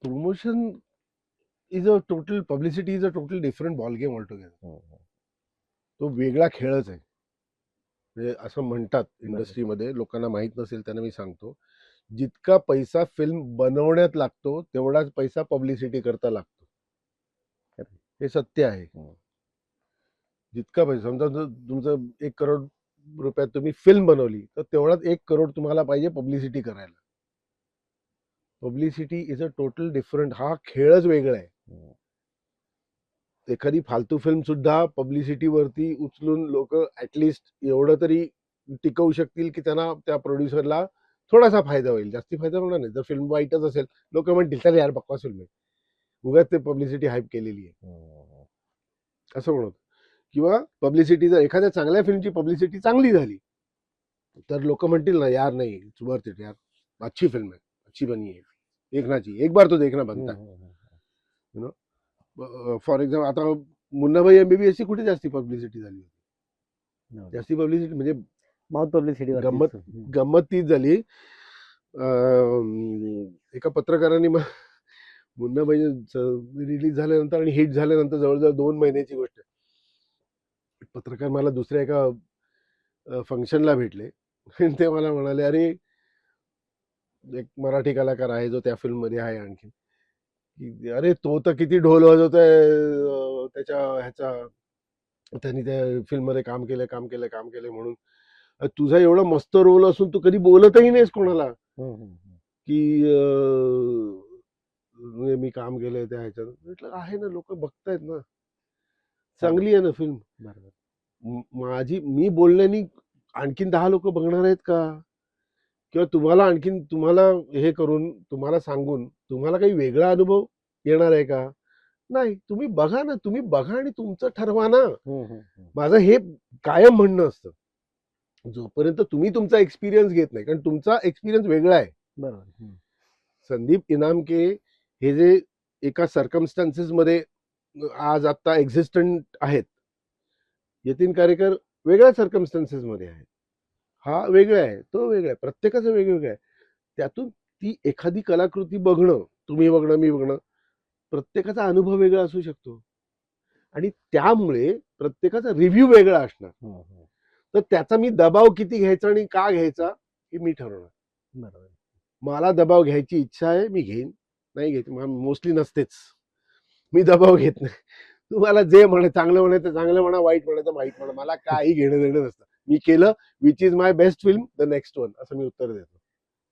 Promotion is a total publicity is a total different ball game all together. तो वेगळा खेळच आहे. म्हणजे असं म्हणतात इंडस्ट्रीमध्ये, लोकांना माहित नसेल त्यांना मी सांगतो, जितका पैसा फिल्म बनवण्यात लागतो तेवढाच पैसा पब्लिसिटी करता लागतो. हे सत्य आहे. जितका पैसा समजा तुमचं 1 करोड रुपयात तुम्ही फिल्म बनवली तर तेवढाच 1 करोड तुम्हाला पाहिजे पब्लिसिटी करायला. Publicity is a total different. हा खेळच वेगळा आहे. एखादी फालतू फिल्म सुद्धा पब्लिसिटीवरती उचलून लोक ऍटलिस्ट एवढं तरी टिकवू शकतील की त्यांना त्या प्रोड्युसरला थोडासा फायदा होईल. जास्ती फायदा होणार नाही. जर फिल्म वाईटच असेल लोक म्हणतील चल यार बकवास फिल्म आहे, उगाच ते पब्लिसिटी हाईप केलेली आहे असं म्हणत. किंवा पब्लिसिटी जर एखाद्या चांगल्या फिल्मची पब्लिसिटी चांगली झाली तर लोक म्हणतील ना यार नाही इट्स वर्थ इट यार, अच्छी फिल्म है, अच्छी बनी है, देखना चाहिए, एक बार तो देखना बनता है. यु नो, फॉर एक्झाम्पल आता मुन्नाभाई MBBS ची कुठे जास्ती पब्लिसिटी झाली होती? जास्ती पब्लिसिटी म्हणजे माउथ पब्लिसिटी. गंमत तीच झाली. एका पत्रकाराने मुन्नाभाई रिलीज झाल्यानंतर आणि हिट झाल्यानंतर जवळजवळ 2 महिन्याची गोष्ट आहे, पत्रकार मला दुसऱ्या एका फंक्शनला भेटले. ते मला म्हणाले अरे एक मराठी कलाकार आहे जो त्या फिल्म मध्ये आहे आणखी, की अरे तो तर किती ढोल वाजवतोय त्याच्या ह्याचा, त्यांनी त्या फिल्म मध्ये काम केलं म्हणून. तुझा एवढा मस्त रोल असून तू कधी बोलतही नाहीस कोणाला की मी काम केलंय त्या ह्याच्यात. म्हटलं आहे ना, लोक बघतायत ना, चांगली आहे ना फिल्म. मी बोलण्यानी आणखीन 10 लोक बघणार आहेत का? किंवा तुम्हाला हे करून तुम्हाला सांगून तुम्हाला काही वेगळा अनुभव येणार आहे का? नाही. तुम्ही बघा ना, तुम्ही बघा आणि तुमचं ठरवा ना. माझं हे कायम म्हणणं असतं, जोपर्यंत तुम्ही तुमचा एक्सपिरियन्स घेत नाही, कारण तुमचा एक्सपिरियन्स वेगळा आहे. बरोबर. संदीप इनामके हे जे एका सर्कमस्टान्सेस मध्ये आज आता एक्झिस्टंट आहेत, यतीन कारेकर वेगळ्या सर्कमस्टान्सेस मध्ये आहेत. हा वेगळा आहे, तो वेगळा आहे, प्रत्येकाचं वेगवेगळं आहे. त्यातून ती एखादी कलाकृती बघणं, तुम्ही बघणं मी बघणं, प्रत्येकाचा अनुभव वेगळा असू शकतो आणि त्यामुळे प्रत्येकाचा रिव्ह्यू वेगळा असणार. तर त्याचा मी दबाव किती घ्यायचा आणि का घ्यायचा हे मी ठरवणार. बरोबर. मला दबाव घ्यायची इच्छा आहे, मी घेईन. नाही घेत मोस्टली नसतेच, मी दबाव घेत नाही. तुम्हाला जे म्हणे, चांगलं म्हणायचं चांगलं म्हणा, वाईट म्हणायचं वाईट म्हणा, मला काही घेणं देणं नसतं. मी केलं which is my best film, the next one, असं मी उत्तर देतो.